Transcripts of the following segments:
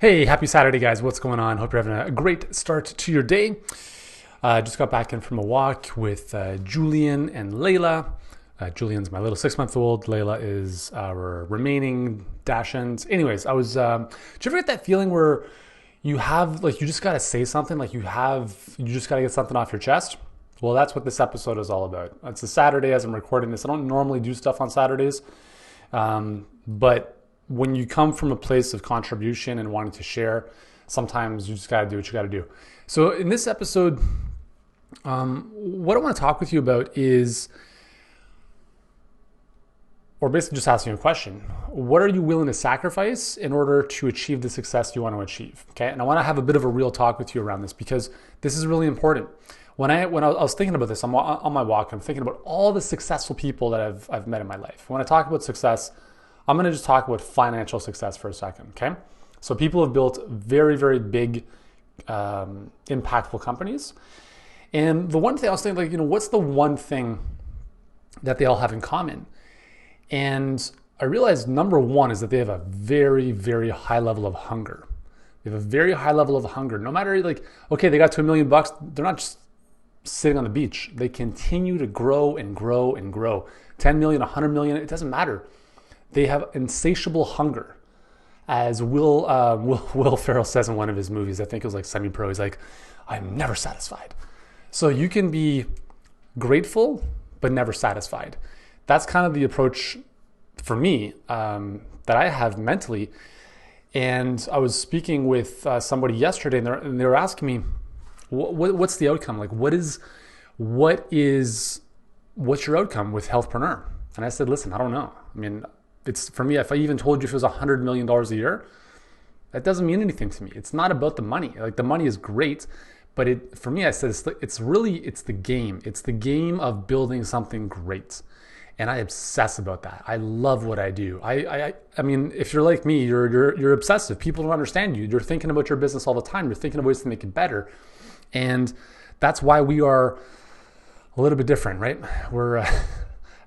Hey, happy Saturday, guys. What's going on? Hope you're having a great start to your day. Just got back in from a walk with Julian and Layla. Julian's my little 6-month-old. Layla is our remaining Dachshund. Anyways, did you ever get that feeling where you have, you just got to say something, you just got to get something off your chest? Well, that's what this episode is all about. It's a Saturday as I'm recording this. I don't normally do stuff on Saturdays, but when you come from a place of contribution and wanting to share, sometimes you just got to do what you got to do. So in this episode, what I want to talk with you about is, or basically just asking you a question. What are you willing to sacrifice in order to achieve the success you want to achieve? Okay. And I want to have a bit of a real talk with you around this because this is really important. When I was thinking about this, I'm on my walk, I'm thinking about all the successful people that I've met in my life. When I talk about success, I'm going to just talk about financial success for a second, okay? So people have built very, very big, impactful companies. And the one thing I was thinking, what's the one thing that they all have in common? And I realized number one is that they have a very, very high level of hunger. They have a very high level of hunger. No matter okay, they got to $1 million, they're not just sitting on the beach. They continue to grow and grow and grow. 10 million, 100 million, it doesn't matter. They have insatiable hunger. As Will Ferrell says in one of his movies, I think it was Semi-Pro, he's like, I'm never satisfied. So you can be grateful, but never satisfied. That's kind of the approach for me that I have mentally. And I was speaking with somebody yesterday and they were asking me, what's the outcome? What's your outcome with Healthpreneur? And I said, listen, I don't know. I mean, it's for me, if I even told you if it was $100 million a year, that doesn't mean anything to me. It's not about the money. The money is great, but for me, I said, it's the game. It's the game of building something great. And I obsess about that. I love what I do. I mean, if you're like me, you're obsessive. People don't understand you. You're thinking about your business all the time. You're thinking of ways to make it better. And that's why we are a little bit different, right? We're,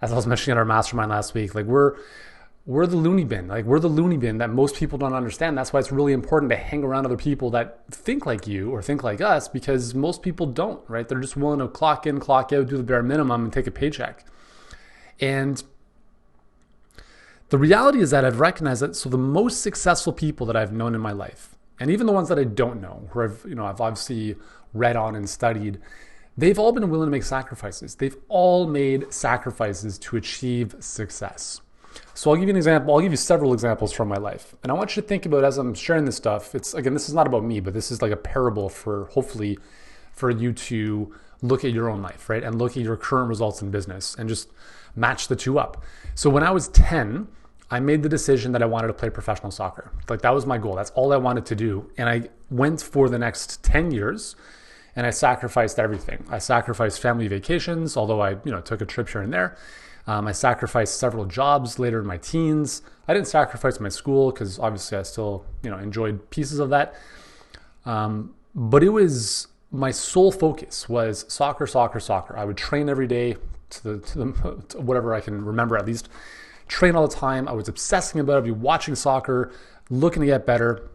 as I was mentioning at our mastermind last week, we're the loony bin. We're the loony bin that most people don't understand. That's why it's really important to hang around other people that think like you or think like us, because most people don't, right? They're just willing to clock in, clock out, do the bare minimum and take a paycheck. And the reality is that I've recognized that, so the most successful people that I've known in my life, and even the ones that I don't know, who I've obviously read on and studied, they've all been willing to make sacrifices. They've all made sacrifices to achieve success. So I'll give you an example. I'll give you several examples from my life. And I want you to think about, as I'm sharing this stuff, this is not about me, but this is like a parable hopefully for you to look at your own life, right? And look at your current results in business and just match the two up. So when I was 10, I made the decision that I wanted to play professional soccer. That was my goal. That's all I wanted to do. And I went for the next 10 years and I sacrificed everything. I sacrificed family vacations, although I took a trip here and there. I sacrificed several jobs later in my teens. I didn't sacrifice my school because obviously I still, enjoyed pieces of that. But it was, my sole focus was soccer, soccer, soccer. I would train every day to whatever I can remember, at least train all the time. I was obsessing about it. I'd be watching soccer, looking to get better.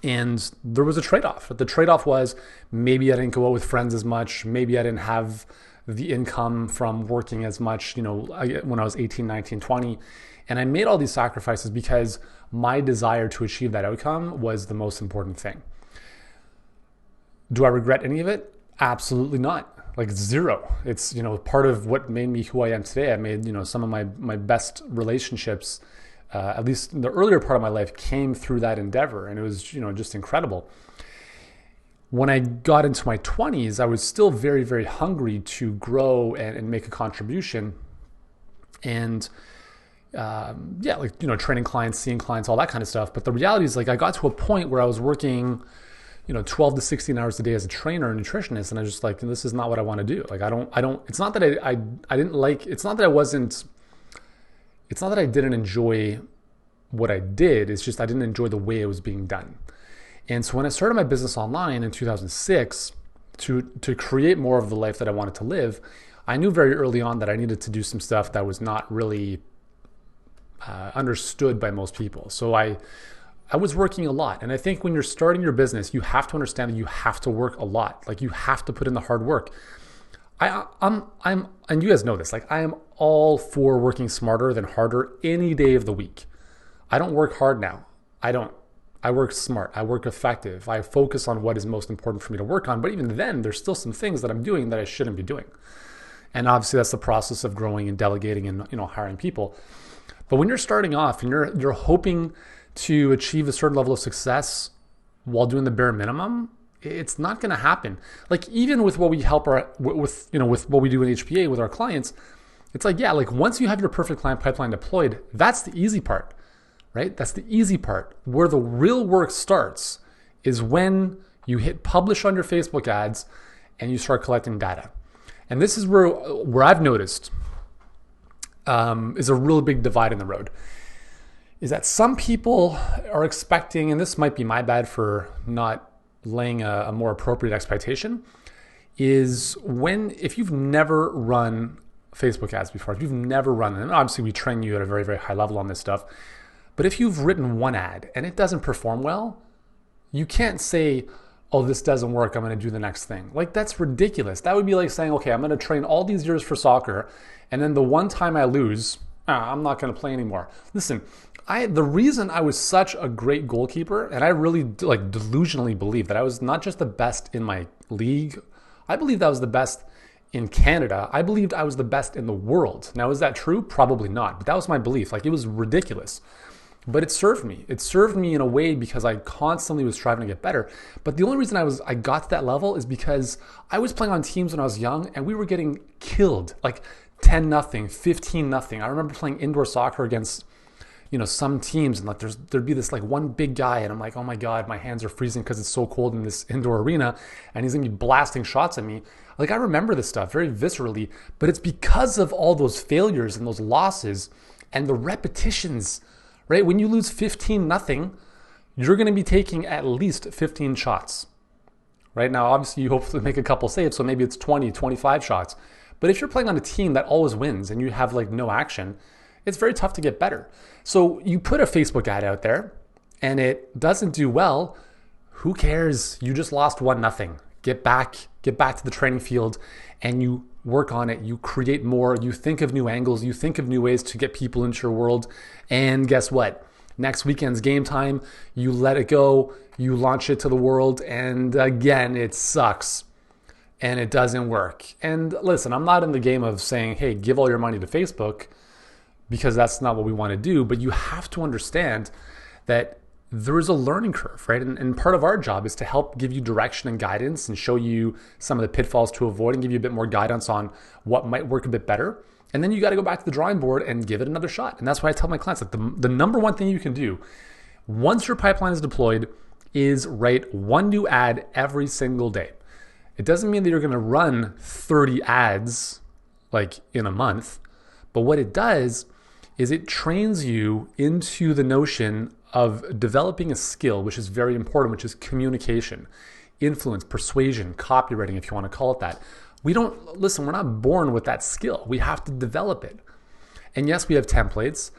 And there was a trade-off. The trade-off was maybe I didn't go out with friends as much. Maybe I didn't have the income from working as much, when I was 18, 19, 20. And I made all these sacrifices because my desire to achieve that outcome was the most important thing. Do I regret any of it? Absolutely not. Zero. It's, part of what made me who I am today. I made, some of my best relationships, at least in the earlier part of my life, came through that endeavor. And it was, just incredible. When I got into my 20s, I was still very, very hungry to grow and make a contribution. And training clients, seeing clients, all that kind of stuff. But the reality is I got to a point where I was working 12 to 16 hours a day as a trainer and nutritionist. And I was just this is not what I want to do. It's not that I didn't like, it's not that I didn't enjoy what I did. It's just I didn't enjoy the way it was being done. And so when I started my business online in 2006 to create more of the life that I wanted to live, I knew very early on that I needed to do some stuff that was not really understood by most people. So I I was working a lot. And I think when you're starting your business, you have to understand that you have to work a lot. Like you have to put in the hard work. I'm, and you guys know this, like I am all for working smarter than harder any day of the week. I don't work hard now. I work smart. I work effective. I focus on what is most important for me to work on. But even then, there's still some things that I'm doing that I shouldn't be doing. And obviously that's the process of growing and delegating and, hiring people. But when you're starting off and you're hoping to achieve a certain level of success while doing the bare minimum, it's not going to happen. Like even with what we help with what we do in HPA with our clients, it's like, yeah, like once you have your perfect client pipeline deployed, that's the easy part, right? That's the easy part. Where the real work starts is when you hit publish on your Facebook ads and you start collecting data. And this is where I've noticed is a really big divide in the road. Is that some people are expecting, and this might be my bad for not laying a more appropriate expectation, is if you've never run Facebook ads before, if you've never run them, obviously we train you at a very, very high level on this stuff, but if you've written one ad and it doesn't perform well, you can't say, oh, this doesn't work, I'm going to do the next thing. Like that's ridiculous. That would be like saying, okay, I'm going to train all these years for soccer, and then the one time I lose, I'm not going to play anymore. Listen, the reason I was such a great goalkeeper, and I really delusionally believe that I was not just the best in my league, I believed I was the best in Canada. I believed I was the best in the world. Now, is that true? Probably not, but that was my belief. Like it was ridiculous. But it served me. It served me in a way because I constantly was striving to get better. But the only reason I got to that level is because I was playing on teams when I was young and we were getting killed, like 10-0, 15-0. I remember playing indoor soccer against some teams, and like there'd be this like one big guy, and I'm like, oh my God, my hands are freezing because it's so cold in this indoor arena, and he's gonna be blasting shots at me. Like I remember this stuff very viscerally, but it's because of all those failures and those losses and the repetitions, right? When you lose 15-0, you're gonna be taking at least 15 shots, right? Now, obviously you hopefully make a couple saves, so maybe it's 20, 25 shots. But if you're playing on a team that always wins and you have like no action, it's very tough to get better. So you put a Facebook ad out there and it doesn't do well. Who cares? You just lost 1-0. Get back to the training field and you work on it. You create more. You think of new angles. You think of new ways to get people into your world. And guess what? Next weekend's game time, you let it go. You launch it to the world. And again, it sucks. And it doesn't work. And listen, I'm not in the game of saying, hey, give all your money to Facebook, because that's not what we want to do. But you have to understand that there is a learning curve, right? And part of our job is to help give you direction and guidance and show you some of the pitfalls to avoid and give you a bit more guidance on what might work a bit better. And then you got to go back to the drawing board and give it another shot. And that's why I tell my clients, like the number one thing you can do once your pipeline is deployed is write one new ad every single day. It doesn't mean that you're going to run 30 ads like in a month, but what it does is it trains you into the notion of developing a skill, which is very important, which is communication, influence, persuasion, copywriting, if you want to call it that. We're not born with that skill. We have to develop it. And yes, we have templates,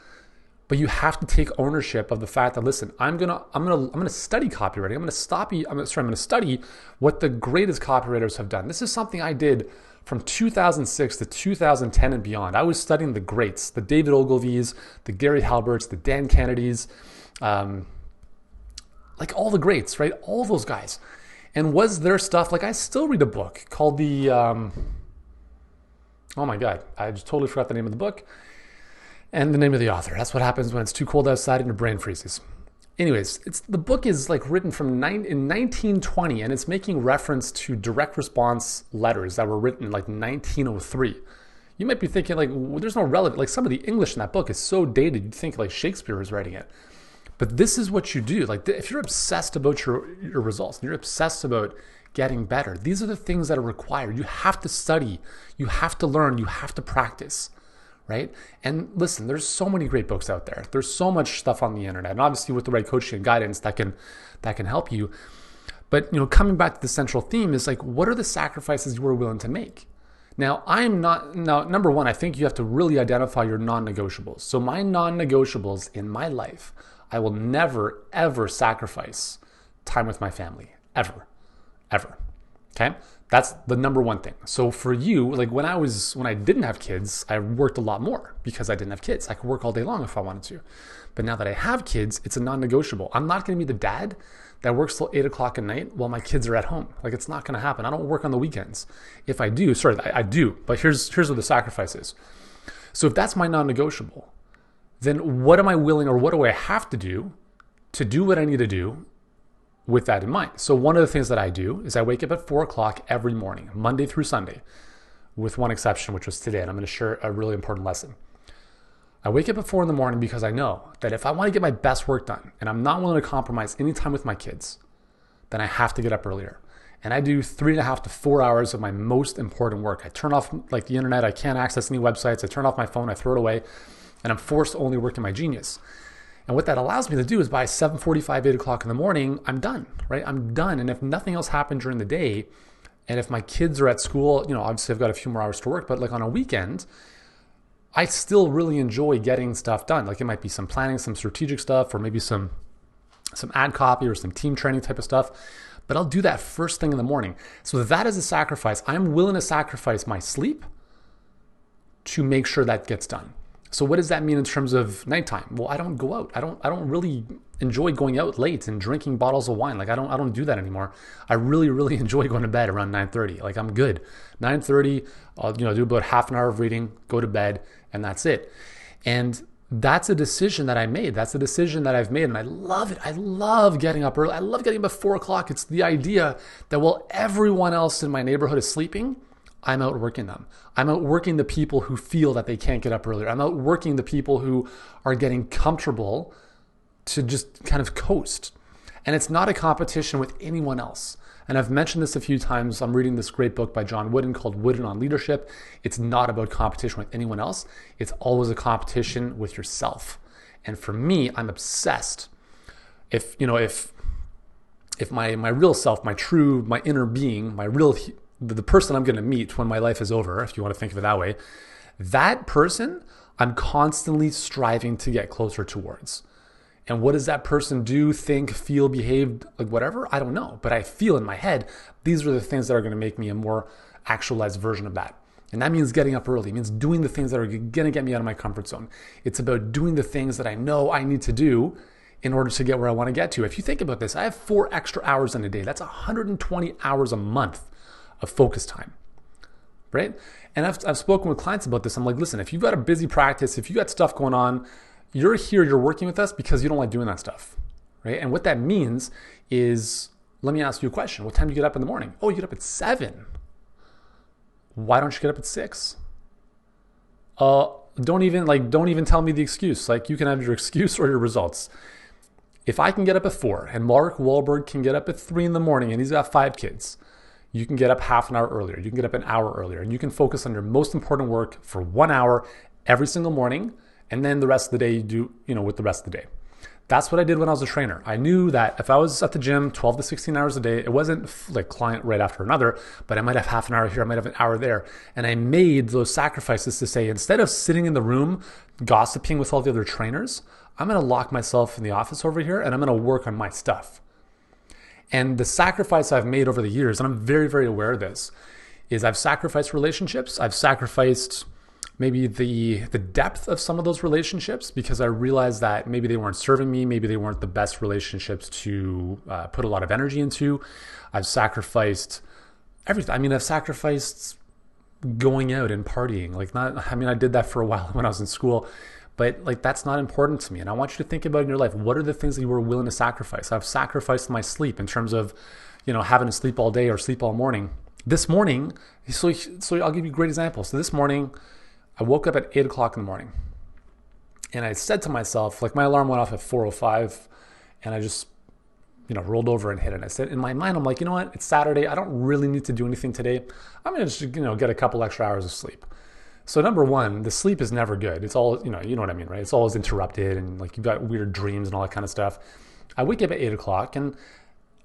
but you have to take ownership of the fact that, listen, I'm gonna study copywriting. I'm gonna study what the greatest copywriters have done. This is something I did from 2006 to 2010 and beyond. I was studying the greats, the David Ogilvy's, the Gary Halberts, the Dan Kennedy's, like all the greats, right? All those guys. And was their stuff, like I still read a book called oh my God, I just totally forgot the name of the book and the name of the author. That's what happens when it's too cold outside and your brain freezes. Anyways, the book is like written in 1920, and it's making reference to direct response letters that were written like 1903. You might be thinking like, well, there's no relevant, like some of the English in that book is so dated, you'd think like Shakespeare was writing it. But this is what you do. Like if you're obsessed about your results, and you're obsessed about getting better, these are the things that are required. You have to study, you have to learn, you have to practice. Right? And listen, there's so many great books out there. There's so much stuff on the internet. And obviously with the right coaching and guidance that can help you. But coming back to the central theme is like, what are the sacrifices you are willing to make? Now, number one, I think you have to really identify your non-negotiables. So my non-negotiables in my life, I will never, ever sacrifice time with my family, ever, ever. Okay? That's the number one thing. So for you, like when I didn't have kids, I worked a lot more because I didn't have kids. I could work all day long if I wanted to. But now that I have kids, it's a non-negotiable. I'm not going to be the dad that works till 8 o'clock at night while my kids are at home. Like it's not going to happen. I don't work on the weekends. If I do, I do. But here's what the sacrifice is. So if that's my non-negotiable, then what am I willing or what do I have to do what I need to do with that in mind? So one of the things that I do is I wake up at 4 o'clock every morning, Monday through Sunday, with one exception, which was today. And I'm going to share a really important lesson. I wake up at 4 in the morning because I know that if I want to get my best work done and I'm not willing to compromise any time with my kids, then I have to get up earlier. And I do 3.5 to 4 hours of my most important work. I turn off like the internet. I can't access any websites. I turn off my phone. I throw it away. And I'm forced to only work in my genius. And what that allows me to do is by 7:45, 8 o'clock in the morning, I'm done, right? I'm done. And if nothing else happened during the day, and if my kids are at school, obviously I've got a few more hours to work, but like on a weekend, I still really enjoy getting stuff done. Like it might be some planning, some strategic stuff, or maybe some ad copy or some team training type of stuff. But I'll do that first thing in the morning. So that is a sacrifice. I'm willing to sacrifice my sleep to make sure that gets done. So what does that mean in terms of nighttime? Well, I don't go out. I don't really enjoy going out late and drinking bottles of wine. Like I don't do that anymore. I really, really enjoy going to bed around 9:30. Like I'm good. 9:30, I'll do about half an hour of reading, go to bed, and that's it. And that's a decision that I made. That's a decision that I've made, and I love it. I love getting up early. I love getting up at 4 o'clock. It's the idea that while everyone else in my neighborhood is sleeping, I'm outworking them. I'm outworking the people who feel that they can't get up earlier. I'm outworking the people who are getting comfortable to just kind of coast. And it's not a competition with anyone else. And I've mentioned this a few times. I'm reading this great book by John Wooden called Wooden on Leadership. It's not about competition with anyone else. It's always a competition with yourself. And for me, I'm obsessed. If my real self, my inner being, the person I'm going to meet when my life is over, if you want to think of it that way, that person I'm constantly striving to get closer towards. And what does that person do, think, feel, behave, like whatever? I don't know. But I feel in my head, these are the things that are going to make me a more actualized version of that. And that means getting up early. It means doing the things that are going to get me out of my comfort zone. It's about doing the things that I know I need to do in order to get where I want to get to. If you think about this, I have 4 extra hours in a day. That's 120 hours a month of focus time, right? And I've spoken with clients about this. I'm like, listen, if you've got a busy practice, if you got stuff going on, you're working with us because you don't like doing that stuff, right? And what that means is, let me ask you a question. What time do you get up in the morning? Oh, you get up at 7. Why don't you get up at 6? Don't even tell me the excuse. Like you can have your excuse or your results. If I can get up at 4 and Mark Wahlberg can get up at 3 in the morning and he's got 5 kids, you can get up half an hour earlier. You can get up an hour earlier and you can focus on your most important work for 1 hour every single morning. And then the rest of the day you do, with the rest of the day. That's what I did when I was a trainer. I knew that if I was at the gym 12 to 16 hours a day, it wasn't like client right after another, but I might have half an hour here, I might have an hour there. And I made those sacrifices to say, instead of sitting in the room gossiping with all the other trainers, I'm going to lock myself in the office over here and I'm going to work on my stuff. And the sacrifice I've made over the years, and I'm very, very aware of this, is I've sacrificed relationships. I've sacrificed maybe the depth of some of those relationships because I realized that maybe they weren't serving me. Maybe they weren't the best relationships to put a lot of energy into. I've sacrificed everything. I've sacrificed going out and partying. I did that for a while when I was in school, but that's not important to me. And I want you to think about in your life, what are the things that you were willing to sacrifice? I've sacrificed my sleep in terms of, having to sleep all day or sleep all morning. This morning, so I'll give you a great example. So this morning, I woke up at 8 o'clock in the morning and I said to myself, my alarm went off at 4:05 and I just, rolled over and hit it. I said, in my mind, I'm like, you know what? It's Saturday. I don't really need to do anything today. I'm going to just, get a couple extra hours of sleep. So number one, the sleep is never good. It's all, you know what I mean, right? It's always interrupted and you've got weird dreams and all that kind of stuff. I wake up at 8 o'clock and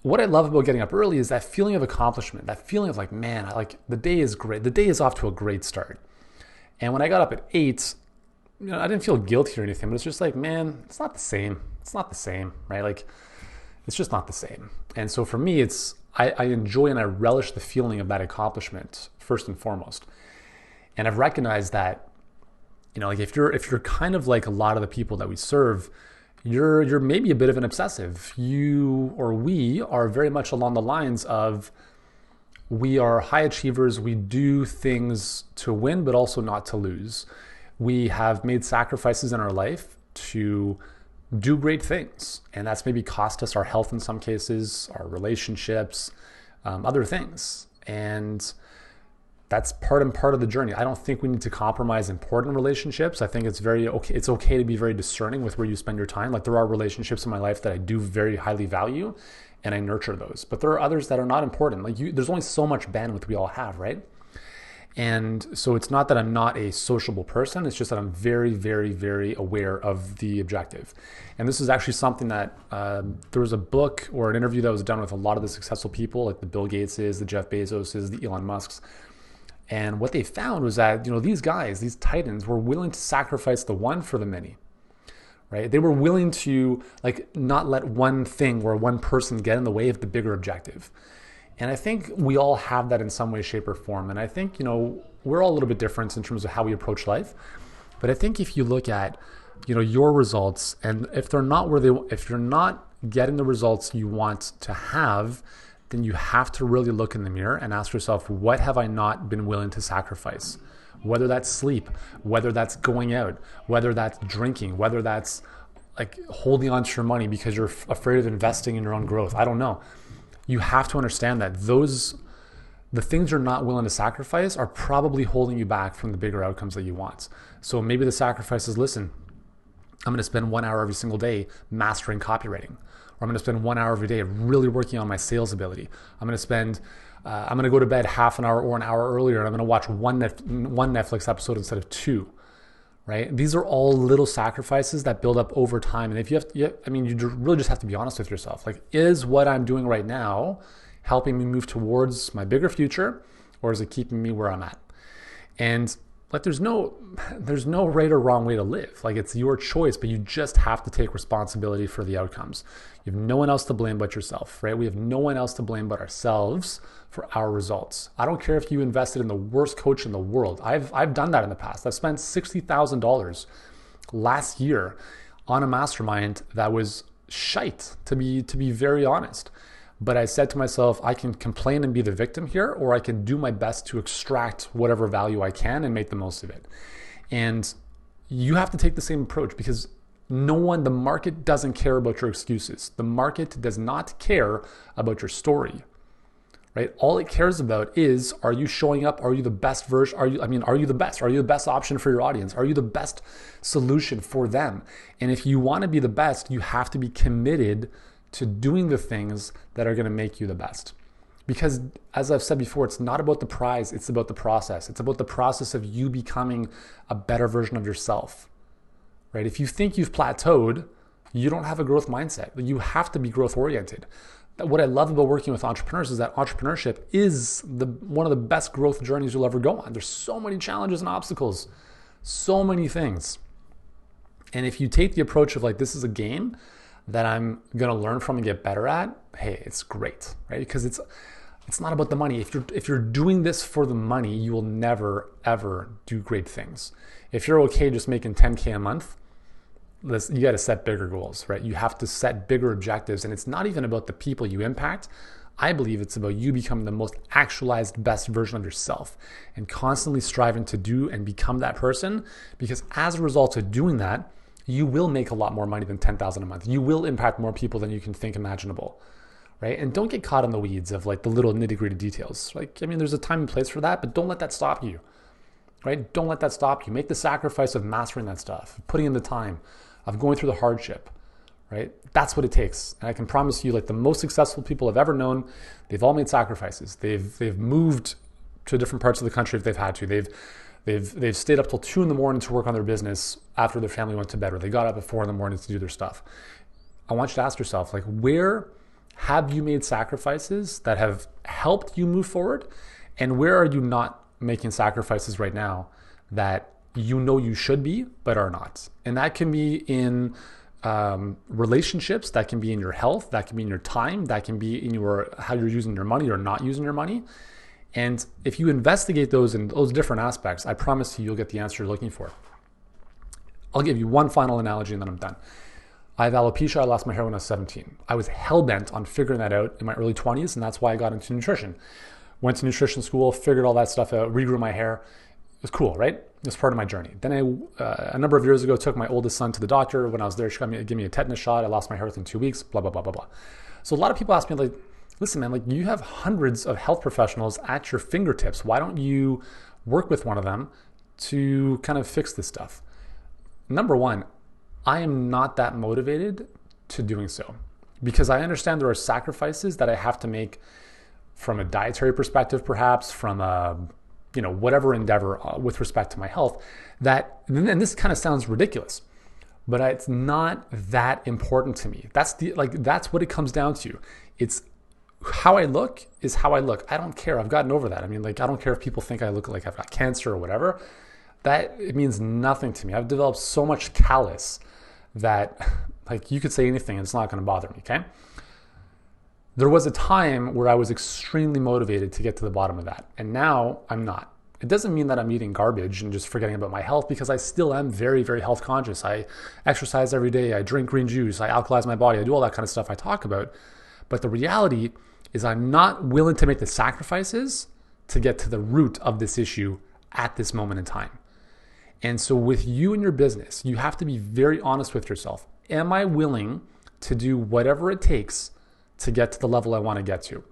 what I love about getting up early is that feeling of accomplishment, that feeling of the day is great. The day is off to a great start. And when I got up at 8, I didn't feel guilty or anything, but it's just it's not the same. it's not the same, right? Like, it's just not the same. And so for me, I enjoy and I relish the feeling of that accomplishment first and foremost. And I've recognized that, like if you're kind of like a lot of the people that we serve, you're maybe a bit of an obsessive. You or we are very much along the lines of, we are high achievers. We do things to win, but also not to lose. We have made sacrifices in our life to do great things. And that's maybe cost us our health in some cases, our relationships, other things. And that's part of the journey. I don't think we need to compromise important relationships. I think it's okay to be very discerning with where you spend your time. Like, there are relationships in my life that I do very highly value and I nurture those. But there are others that are not important. Like, there's only so much bandwidth we all have, right? And so it's not that I'm not a sociable person. It's just that I'm very, very, very aware of the objective. And this is actually something that there was a book or an interview that was done with a lot of the successful people, like the Bill Gateses, the Jeff Bezoses, the Elon Musks. And what they found was that, these guys, these titans, were willing to sacrifice the one for the many, right? They were willing to not let one thing or one person get in the way of the bigger objective. And I think we all have that in some way, shape, or form. And I think, we're all a little bit different in terms of how we approach life. But I think if you look at, your results, and if you're not getting the results you want to have, then you have to really look in the mirror and ask yourself, what have I not been willing to sacrifice? Whether that's sleep, whether that's going out, whether that's drinking, whether that's holding on to your money because you're afraid of investing in your own growth. I don't know. You have to understand that the things you're not willing to sacrifice are probably holding you back from the bigger outcomes that you want. So maybe the sacrifice is, listen, I'm going to spend 1 hour every single day mastering copywriting. Or I'm going to spend 1 hour every day really working on my sales ability. I'm going to go to bed half an hour or an hour earlier, and I'm going to watch one Netflix episode instead of 2. Right? These are all little sacrifices that build up over time. And you really just have to be honest with yourself. Is what I'm doing right now helping me move towards my bigger future, or is it keeping me where I'm at? And there's no right or wrong way to live. It's your choice, but you just have to take responsibility for the outcomes. You have no one else to blame but yourself, right? We have no one else to blame but ourselves for our results. I don't care if you invested in the worst coach in the world. I've done that in the past. I've spent $60,000 last year on a mastermind that was shite, to be very honest. But I said to myself, I can complain and be the victim here, or I can do my best to extract whatever value I can and make the most of it. And you have to take the same approach, because the market doesn't care about your excuses. The market does not care about your story, right? All it cares about is, are you showing up? Are you the best version? Are you the best? Are you the best option for your audience? Are you the best solution for them? And if you want to be the best, you have to be committed to doing the things that are going to make you the best. Because as I've said before, it's not about the prize, it's about the process. It's about the process of you becoming a better version of yourself, right? If you think you've plateaued, you don't have a growth mindset. You have to be growth oriented. What I love about working with entrepreneurs is that entrepreneurship is one of the best growth journeys you'll ever go on. There's so many challenges and obstacles, so many things. And if you take the approach of this is a game that I'm going to learn from and get better at, hey, it's great, right? Because it's not about the money. If you're doing this for the money, you will never, ever do great things. If you're okay just making 10K a month, you got to set bigger goals, right? You have to set bigger objectives. And it's not even about the people you impact. I believe it's about you becoming the most actualized, best version of yourself and constantly striving to do and become that person. Because as a result of doing that, you will make a lot more money than $10,000 a month. You will impact more people than you can think imaginable, right? And don't get caught in the weeds of the little nitty-gritty details. There's a time and place for that, but don't let that stop you, right? Don't let that stop you. Make the sacrifice of mastering that stuff, putting in the time, of going through the hardship, right? That's what it takes. And I can promise you, the most successful people I've ever known, they've all made sacrifices. They've moved to different parts of the country if they've had to. They've stayed up till 2 a.m. to work on their business after their family went to bed, or they got up at 4 a.m. to do their stuff. I want you to ask yourself, where have you made sacrifices that have helped you move forward? And where are you not making sacrifices right now that you should be, but are not? And that can be in relationships, that can be in your health, that can be in your time, that can be in how you're using your money or not using your money. And if you investigate those in those different aspects, I promise you'll get the answer you're looking for. I'll give you one final analogy and then I'm done. I have alopecia. I lost my hair when I was 17. I was hell-bent on figuring that out in my early 20s, and that's why I got into nutrition. Went to nutrition school, figured all that stuff out, regrew my hair. It was cool, right? It was part of my journey. Then a number of years ago, took my oldest son to the doctor. When I was there, she gave me a tetanus shot. I lost my hair within 2 weeks, blah, blah, blah, blah, blah. So a lot of people ask me, like, listen, man, like, you have hundreds of health professionals at your fingertips. Why don't you work with one of them to kind of fix this stuff? Number one, I am not that motivated to doing so because I understand there are sacrifices that I have to make from a dietary perspective, perhaps from a, whatever endeavor with respect to my health, that, and this kind of sounds ridiculous, but it's not that important to me. That's what it comes down to. It's how I look is how I look. I don't care. I've gotten over that. I mean, I don't care if people think I look like I've got cancer or whatever. That it means nothing to me. I've developed so much callus that you could say anything and it's not going to bother me, okay? There was a time where I was extremely motivated to get to the bottom of that, and now I'm not. It doesn't mean that I'm eating garbage and just forgetting about my health, because I still am very, very health conscious. I exercise every day. I drink green juice. I alkalize my body. I do all that kind of stuff I talk about. But the reality is I'm not willing to make the sacrifices to get to the root of this issue at this moment in time. And so with you and your business, you have to be very honest with yourself. Am I willing to do whatever it takes to get to the level I want to get to?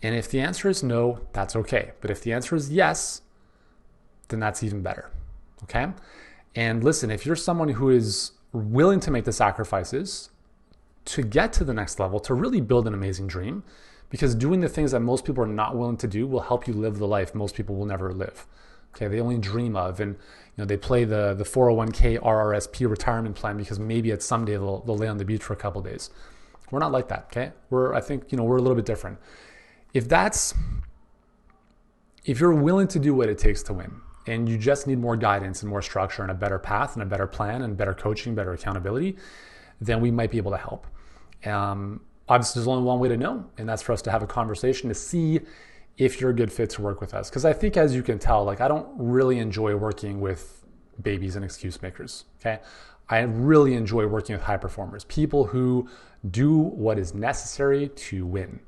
And if the answer is no, that's okay. But if the answer is yes, then that's even better, okay? And listen, if you're someone who is willing to make the sacrifices to get to the next level, to really build an amazing dream, because doing the things that most people are not willing to do will help you live the life most people will never live. Okay, they only dream of, and they play the 401k RRSP retirement plan because maybe at someday they'll lay on the beach for a couple of days. We're not like that, okay? I think we're a little bit different. If you're willing to do what it takes to win, and you just need more guidance and more structure and a better path and a better plan and better coaching, better accountability, then we might be able to help. Obviously, there's only one way to know, and that's for us to have a conversation to see if you're a good fit to work with us. Because I think, as you can tell, I don't really enjoy working with babies and excuse makers, okay? I really enjoy working with high performers, people who do what is necessary to win.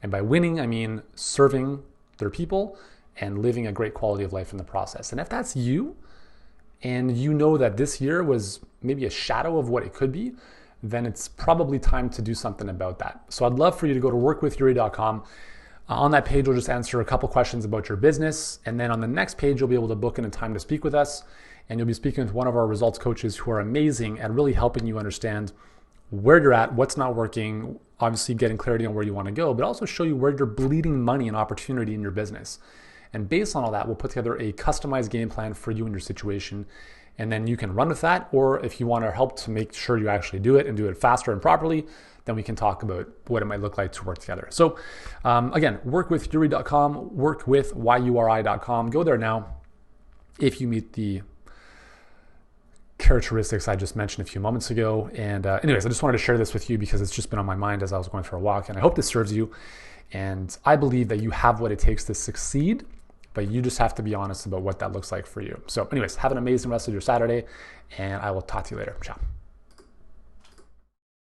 And by winning, I mean serving their people and living a great quality of life in the process. And if that's you, and you know that this year was maybe a shadow of what it could be, then it's probably time to do something about that. So I'd love for you to go to workwithyuri.com. On that page, we'll just answer a couple questions about your business. And then on the next page, you'll be able to book in a time to speak with us. And you'll be speaking with one of our results coaches who are amazing at really helping you understand where you're at, what's not working, obviously getting clarity on where you want to go, but also show you where you're bleeding money and opportunity in your business. And based on all that, we'll put together a customized game plan for you and your situation. And then you can run with that. Or if you want our help to make sure you actually do it and do it faster and properly, then we can talk about what it might look like to work together. So again, workwithyuri.com, workwithyuri.com. Go there now if you meet the characteristics I just mentioned a few moments ago. And anyways, I just wanted to share this with you because it's just been on my mind as I was going for a walk. And I hope this serves you. And I believe that you have what it takes to succeed, but you just have to be honest about what that looks like for you. So anyways, have an amazing rest of your Saturday, and I will talk to you later. Ciao.